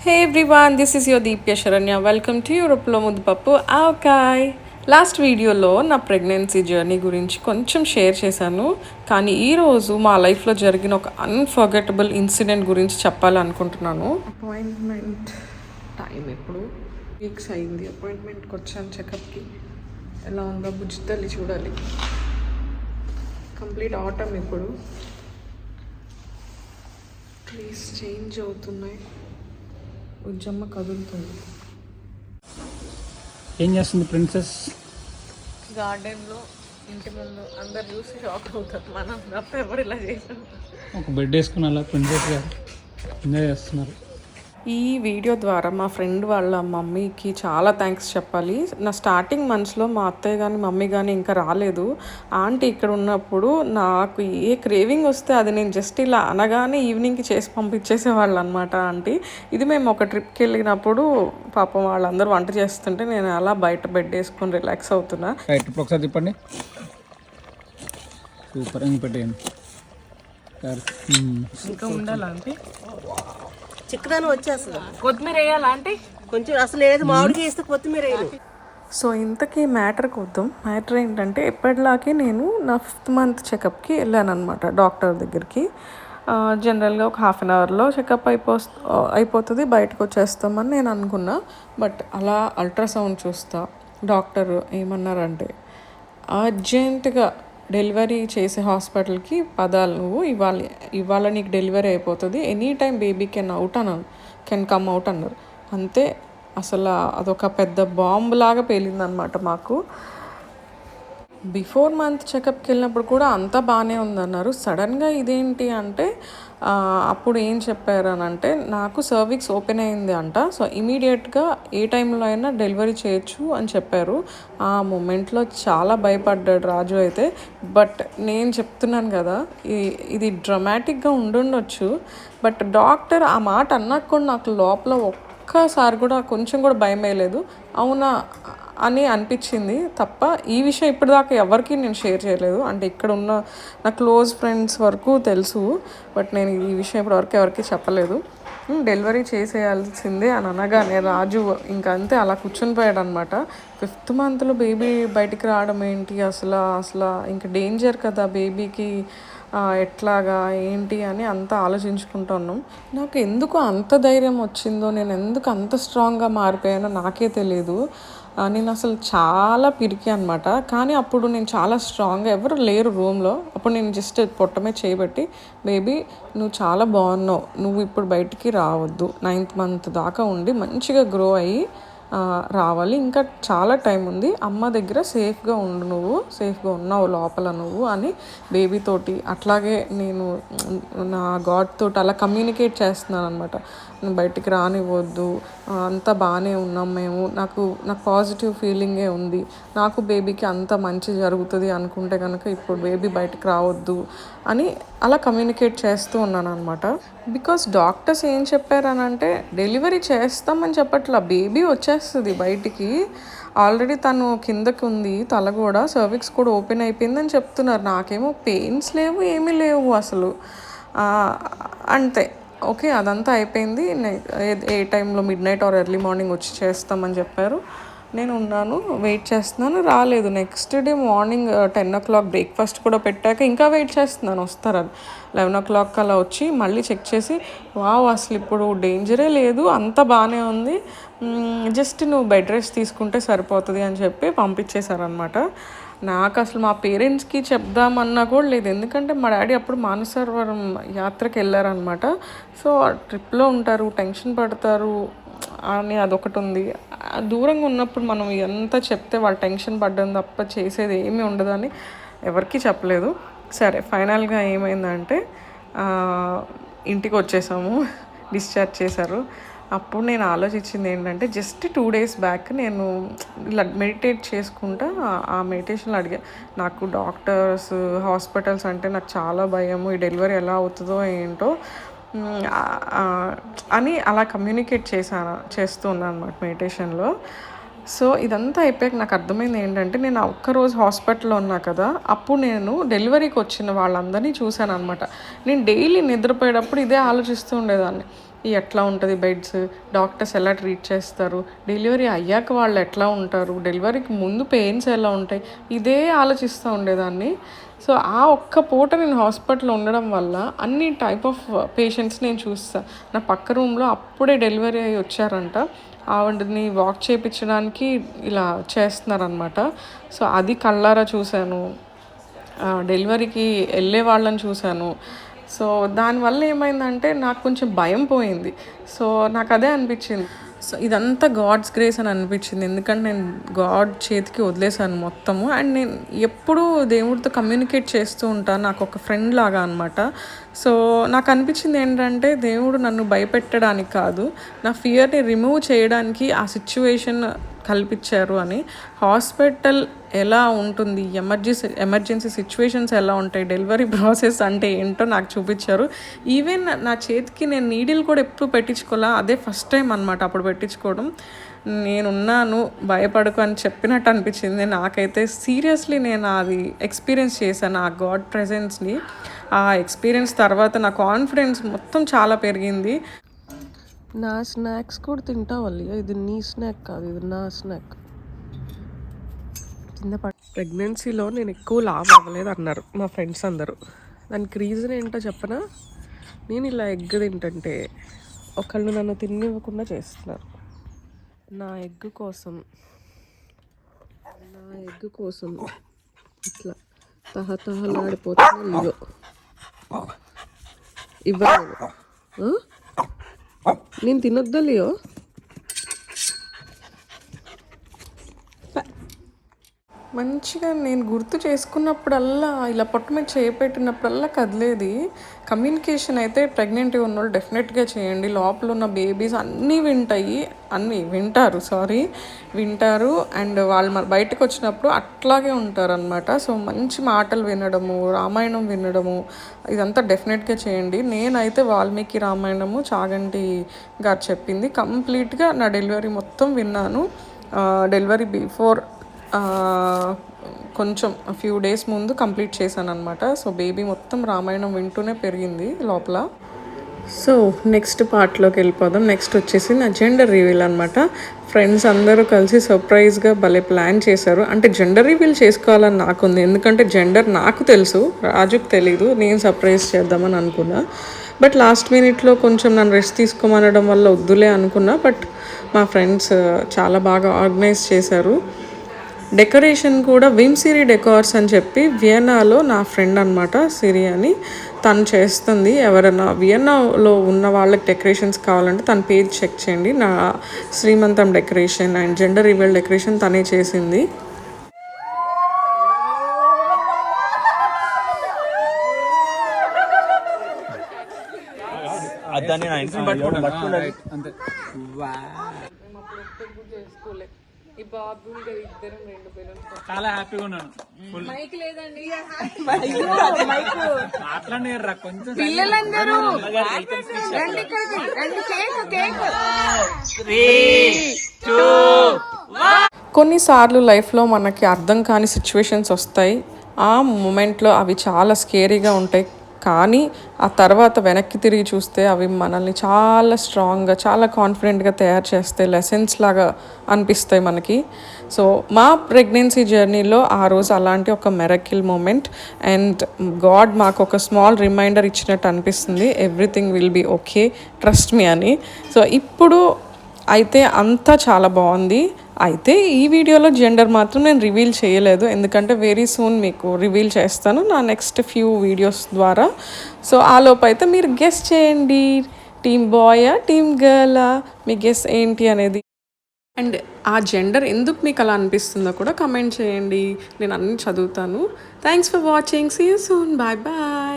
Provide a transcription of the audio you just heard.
Hey everyone, this is your Deepya Sharanya. Welcome to Europlo Mudpappu Avkai. Last వీడియోలో నా pregnancy journey గురించి కొంచెం share చేశాను, కానీ ఈరోజు మా లైఫ్లో జరిగిన ఒక అన్ఫర్గెటబుల్ ఇన్సిడెంట్ గురించి చెప్పాలనుకుంటున్నాను. అపాయింట్మెంట్ టైం ఇప్పుడు వీక్స్ అయింది. అపాయింట్మెంట్కి వచ్చాను చెకప్కి. ఎలా ఉందో బుజ్జి తల్లి చూడాలి. కంప్లీట్ ఆటమ్ ఇప్పుడు. ట్రీస్ చేంజ్ అవుతున్నాయి. ఉజ్జమ్మ కదులుతుంది. ఏం చేస్తుంది ప్రిన్సెస్? గార్డెన్లో ఇంటి ముందు అందరు చూసి షాక్ అవుతారు. మనం తప్ప ఎవరు ఇలా చేసాం. ఒక బెడ్ వేసుకుని అలా ప్రిన్సెస్ గారు ఎంజాయ్ చేస్తున్నారు. ఈ వీడియో ద్వారా మా ఫ్రెండ్ వాళ్ళ మమ్మీకి చాలా థ్యాంక్స్ చెప్పాలి. నా స్టార్టింగ్ మంత్స్లో మా అత్తయ్య కానీ మమ్మీ కానీ ఇంకా రాలేదు. ఆంటీ ఇక్కడ ఉన్నప్పుడు నాకు ఏ క్రేవింగ్ వస్తే అది నేను జస్ట్ ఇలా అనగానే ఈవినింగ్కి చేసి పంపించేసేవాళ్ళు అనమాట ఆంటీ. ఇది మేము ఒక ట్రిప్కి వెళ్ళినప్పుడు పాపం వాళ్ళందరూ వంట చేస్తుంటే నేను అలా బయట బెడ్ వేసుకొని రిలాక్స్ అవుతున్నా. రైట్, ఒకసారి చెప్పండి. సూపర్ అని పెట్టేయండి. ఇంకా ఉండాలంటే చిక్కదాని వచ్చేస్తుంది. కొత్తిమీర వేయాలంటే కొంచెం అసలు ఏది మామిడికి వేస్తే కొత్తిమీర వేయాలి. సో ఇంతకీ మ్యాటర్కి వద్దాం. మ్యాటర్ ఏంటంటే ఎప్పటిలాగే నేను నా 5th మంత్ చెకప్కి వెళ్ళాను అనమాట డాక్టర్ దగ్గరికి. జనరల్గా ఒక హాఫ్ అన్ అవర్లో చెకప్ అయిపోతుంది, బయటకు వచ్చేస్తామని నేను అనుకున్నా. బట్ అలా అల్ట్రాసౌండ్ చూస్తా. డాక్టర్ ఏమన్నారంటే, అర్జెంటుగా డెలివరీ చేసే హాస్పిటల్కి పదాలు, నువ్వు ఇవాళ నీకు డెలివరీ అయిపోతుంది, any time baby can come out అన్నారు. అంతే, అసలు అదొక పెద్ద బాంబు లాగా పేలిందనమాట మాకు. బిఫోర్ మంత్ చెకప్కి వెళ్ళినప్పుడు కూడా అంతా బాగానే ఉందన్నారు. సడన్గా ఇదేంటి అంటే అప్పుడు ఏం చెప్పారు అని అంటే, నాకు సర్విక్స్ ఓపెన్ అయింది అంట. సో ఇమీడియట్గా ఏ టైంలో అయినా డెలివరీ చేయొచ్చు అని చెప్పారు. ఆ మూమెంట్లో చాలా భయపడ్డాడు రాజు అయితే. బట్ నేను చెప్తున్నాను కదా, ఇది డ్రమాటిక్గా ఉండుండొచ్చు. బట్ డాక్టర్ ఆ మాట అన్నాక కూడా నాకు లోపల ఒక్కసారి కూడా కొంచెం కూడా భయం వేయలేదు. అవునా అని అనిపించింది తప్ప ఈ విషయం ఇప్పటిదాకా ఎవరికి నేను షేర్ చేయలేదు. అంటే ఇక్కడ ఉన్న నా క్లోజ్ ఫ్రెండ్స్ వరకు తెలుసు, బట్ నేను ఈ విషయం ఇప్పటివరకు ఎవరికి చెప్పలేదు. డెలివరీ చేసేయాల్సిందే అని అనగానే రాజు ఇంకా అంతే అలా కూర్చొని పోయాడు అనమాట. 5th మంత్లో బేబీ బయటికి రావడం ఏంటి, అసలు ఇంకా డేంజర్ కదా బేబీకి, ఎట్లాగా ఏంటి అని అంతా ఆలోచించుకుంటూ ఉన్నాం. నాకు ఎందుకు అంత ధైర్యం వచ్చిందో, నేను ఎందుకు అంత స్ట్రాంగ్గా మారిపోయానో నాకే తెలియదు. నేను అసలు చాలా పిరికి అనమాట. కానీ అప్పుడు నేను చాలా స్ట్రాంగ్గా, ఎవరు లేరు రూమ్లో. అప్పుడు నేను జస్ట్ పొట్టమే చేయబట్టి, బేబీ నువ్వు చాలా బాగున్నావు, నువ్వు ఇప్పుడు బయటికి రావద్దు, 9th మంత్ దాకా ఉండి మంచిగా గ్రో అయ్యి రావాలి, ఇంకా చాలా టైం ఉంది, అమ్మ దగ్గర సేఫ్గా ఉండు, నువ్వు సేఫ్గా ఉన్నావు లోపల నువ్వు అని బేబీతోటి అట్లాగే నేను నా గాడ్ తోటి అలా కమ్యూనికేట్ చేస్తున్నాను అనమాట. నువ్వు బయటికి రానివ్వద్దు, అంతా బాగానే ఉన్నాం మేము, నాకు పాజిటివ్ ఫీలింగే ఉంది, నాకు బేబీకి అంత మంచి జరుగుతుంది అనుకుంటే కనుక ఇప్పుడు బేబీ బయటికి రావద్దు అని అలా కమ్యూనికేట్ చేస్తూ ఉన్నాను అనమాట. బికాస్ డాక్టర్స్ ఏం చెప్పారనంటే, డెలివరీ చేస్తామని చెప్పట్లా, బేబీ వచ్చేస్తుంది బయటికి, ఆల్రెడీ తను కిందకి ఉంది, తల కూడా సర్విక్స్ కూడా ఓపెన్ అయిపోయిందని చెప్తున్నారు. నాకేమో పెయిన్స్ లేవు, ఏమీ లేవు అసలు. అంతే, ఓకే అదంతా అయిపోయింది. ఏ టైంలో మిడ్నైట్ ఆర్ ఎర్లీ మార్నింగ్ వచ్చి చేస్తామని చెప్పారు. నేను ఉన్నాను, వెయిట్ చేస్తున్నాను, రాలేదు. Next day morning 10 o'clock breakfast కూడా పెట్టాక ఇంకా వెయిట్ చేస్తున్నాను వస్తారని. 11 o'clock అలా వచ్చి మళ్ళీ చెక్ చేసి, వావ్ అసలు ఇప్పుడు డేంజరే లేదు, అంత బాగానే ఉంది, జస్ట్ నువ్వు బెడ్ రెస్ట్ తీసుకుంటే సరిపోతుంది అని చెప్పి పంపించేశారనమాట. నాకు అసలు మా పేరెంట్స్కి చెప్దామన్నా కూడా లేదు, ఎందుకంటే మా డాడీ అప్పుడు మానసరోవరం యాత్రకి వెళ్ళారనమాట. సో ట్రిప్లో ఉంటారు, టెన్షన్ పడతారు అని అదొకటి ఉంది. దూరంగా ఉన్నప్పుడు మనం ఎంత చెప్తే వాళ్ళు టెన్షన్ పడ్డం తప్ప చేసేది ఏమీ ఉండదని ఎవరికి చెప్పలేదు. సరే, ఫైనల్గా ఏమైందంటే ఇంటికి వచ్చేసాము, డిశ్చార్జ్ చేశారు. అప్పుడు నేను ఆలోచించింది ఏంటంటే, జస్ట్ 2 days బ్యాక్ నేను ఇలా మెడిటేట్ చేసుకుంటా, ఆ మెడిటేషన్లో అడిగా, నాకు డాక్టర్స్ హాస్పిటల్స్ అంటే నాకు చాలా భయము, ఈ డెలివరీ ఎలా అవుతుందో ఏంటో అని అలా కమ్యూనికేట్ చేస్తూ ఉన్నాను అనమాట మెడిటేషన్లో. సో ఇదంతా అయిపోయాక నాకు అర్థమైంది ఏంటంటే, నేను ఒక్కరోజు హాస్పిటల్లో ఉన్నా కదా, అప్పుడు నేను డెలివరీకి వచ్చిన వాళ్ళందరినీ చూశాను అనమాట. నేను డైలీ నిద్రపోయేటప్పుడు ఇదే ఆలోచిస్తూ ఉండేదాన్ని, ఎట్లా ఉంటుంది బెడ్స్, డాక్టర్స్ ఎలా ట్రీట్ చేస్తారు, డెలివరీ అయ్యాక వాళ్ళు ఎట్లా ఉంటారు, డెలివరీకి ముందు పెయిన్స్ ఎలా ఉంటాయి, ఇదే ఆలోచిస్తూ ఉండేదాన్ని. సో ఆ ఒక్క పూట నేను హాస్పిటల్లో ఉండడం వల్ల అన్ని టైప్ ఆఫ్ పేషెంట్స్ నేను చూస్తాను. నా పక్క రూమ్లో అప్పుడే డెలివరీ అయ్యి వచ్చారంట, ఆవిడని వాక్ చేయించడానికి ఇలా చేస్తున్నారనమాట. సో అది కళ్ళారా చూశాను. డెలివరీకి వెళ్ళే వాళ్ళని చూశాను. సో దానివల్ల ఏమైందంటే నాకు కొంచెం భయం పోయింది. సో నాకు అదే అనిపించింది. సో ఇదంతా గాడ్స్ గ్రేస్ అని అనిపించింది, ఎందుకంటే నేను గాడ్ చేతికి వదిలేసాను మొత్తము. అండ్ నేను ఎప్పుడూ దేవుడితో కమ్యూనికేట్ చేస్తూ ఉంటాను, నాకు ఒక ఫ్రెండ్ లాగా అనమాట. సో నాకు అనిపించింది ఏంటంటే దేవుడు నన్ను భయపెట్టడానికి కాదు, నా ఫియర్ని రిమూవ్ చేయడానికి ఆ సిచ్యువేషన్ కల్పించారు అని. హాస్పిటల్ ఎలా ఉంటుంది, ఎమర్జెన్సీ సిచ్యువేషన్స్ ఎలా ఉంటాయి, డెలివరీ ప్రాసెస్ అంటే ఏంటో నాకు చూపించారు. ఈవెన్ నా చేతికి నేను నీడిల్ కూడా ఎప్పుడు పెట్టించుకోలే, అదే ఫస్ట్ టైం అనమాట అప్పుడు పెట్టించుకోవడం. నేనున్నాను, భయపడకు అని చెప్పినట్టు అనిపించింది నాకైతే. సీరియస్లీ నేను అది ఎక్స్పీరియన్స్ చేశాను, ఆ గాడ్ ప్రెజెన్స్ని. ఆ ఎక్స్పీరియన్స్ తర్వాత నా కాన్ఫిడెన్స్ మొత్తం చాలా పెరిగింది. నా స్నాక్స్ కూడా తింటావాలి, ఇది నీ స్నాక్ కాదు, ఇది నా స్నాక్. కింద ప్రెగ్నెన్సీలో నేను ఎక్కువ లావ్ అవ్వలేదు అన్నారు మా ఫ్రెండ్స్ అందరూ. దానికి రీజన్ ఏంటో చెప్పనా, నేను ఇలా ఎగ్ తింటుంటే ఒకళ్ళు నన్ను తినివ్వకుండా చేస్తున్నారు. నా ఎగ్ కోసం ఇట్లా తహతహలాడిపోతున్నా. ఇదో ఇవ్వలేదు, నేను తినొద్దా లియో? మంచిగా నేను గుర్తు చేసుకున్నప్పుడల్లా, ఇలా పొట్ట మీద చేయపెట్టినప్పుడల్లా కదిలేది. కమ్యూనికేషన్ అయితే ప్రెగ్నెంట్ ఉన్నోళ్ళు డెఫినెట్గా చేయండి. లోపల ఉన్న బేబీస్ అన్నీ వింటారు. అండ్ వాళ్ళు బయటకు వచ్చినప్పుడు అట్లాగే ఉంటారనమాట. సో మంచి మాటలు వినడము, రామాయణం వినడము, ఇదంతా డెఫినెట్గా చేయండి. నేనైతే వాల్మీకి రామాయణము చాగంటి గారు చెప్పింది కంప్లీట్గా నా డెలివరీ మొత్తం విన్నాను. డెలివరీ బిఫోర్ కొంచెం ఫ్యూ డేస్ ముందు కంప్లీట్ చేశాను అనమాట. సో బేబీ మొత్తం రామాయణం వింటూనే పెరిగింది లోపల. సో నెక్స్ట్ పార్ట్లోకి వెళ్ళిపోదాం. నెక్స్ట్ వచ్చేసి నా జెండర్ రివీల్ అనమాట. ఫ్రెండ్స్ అందరూ కలిసి సర్ప్రైజ్గా భలే ప్లాన్ చేశారు. అంటే జెండర్ రివీల్ చేసుకోవాలని నాకుంది, ఎందుకంటే జెండర్ నాకు తెలుసు, రాజుకు తెలీదు. నేను సర్ప్రైజ్ చేద్దామని అనుకున్నా. బట్ లాస్ట్ మినిట్లో కొంచెం నన్ను రెస్ట్ తీసుకోమనడం వల్ల వద్దులే అనుకున్నా. బట్ మా ఫ్రెండ్స్ చాలా బాగా ఆర్గనైజ్ చేశారు. డెకరేషన్ కూడా విమ్సిరి డెకార్స్ అని చెప్పి వియన్నాలో నా ఫ్రెండ్ అనమాట, సిరి అని, తను చేస్తుంది. ఎవరైనా వియన్నాలో ఉన్న వాళ్ళకి డెకరేషన్స్ కావాలంటే తన పేజ్ చెక్ చేయండి. నా శ్రీమంతం decoration and gender reveal decoration తనే చేసింది. చాలా హ్యాపీగా ఉన్నాను. మాట్లాడరా కొంచెం పిల్లలందరూ. కొన్నిసార్లు లైఫ్లో మనకి అర్థం కాని సిచ్యువేషన్స్ వస్తాయి. ఆ మూమెంట్లో అవి చాలా స్కేరీగా ఉంటాయి, కానీ ఆ తర్వాత వెనక్కి తిరిగి చూస్తే అవి మనల్ని చాలా స్ట్రాంగ్గా, చాలా కాన్ఫిడెంట్గా తయారు చేస్తాయి, లెసన్స్ లాగా అనిపిస్తాయి మనకి. సో మా ప్రెగ్నెన్సీ జర్నీలో ఆ రోజు అలాంటి ఒక మెరకిల్ మూమెంట్. అండ్ గాడ్ మాకు ఒక స్మాల్ రిమైండర్ ఇచ్చినట్టు అనిపిస్తుంది, everything will be okay, trust me అని. సో ఇప్పుడు అయితే అంతా చాలా బాగుంది. అయితే ఈ వీడియోలో జెండర్ మాత్రం నేను రివీల్ చేయలేదు, ఎందుకంటే వెరీ సూన్ మీకు రివీల్ చేస్తాను నా నెక్స్ట్ ఫ్యూ వీడియోస్ ద్వారా. సో ఆ లోపు అయితే మీరు గెస్ చేయండి, టీమ్ బాయా టీమ్ గర్లా, మీ గెస్ ఏంటి అనేది. అండ్ ఆ జెండర్ ఎందుకు మీకు అలా అనిపిస్తుందో కూడా కమెంట్ చేయండి, నేను అన్నీ చదువుతాను. Thanks for watching, see you soon, bye bye.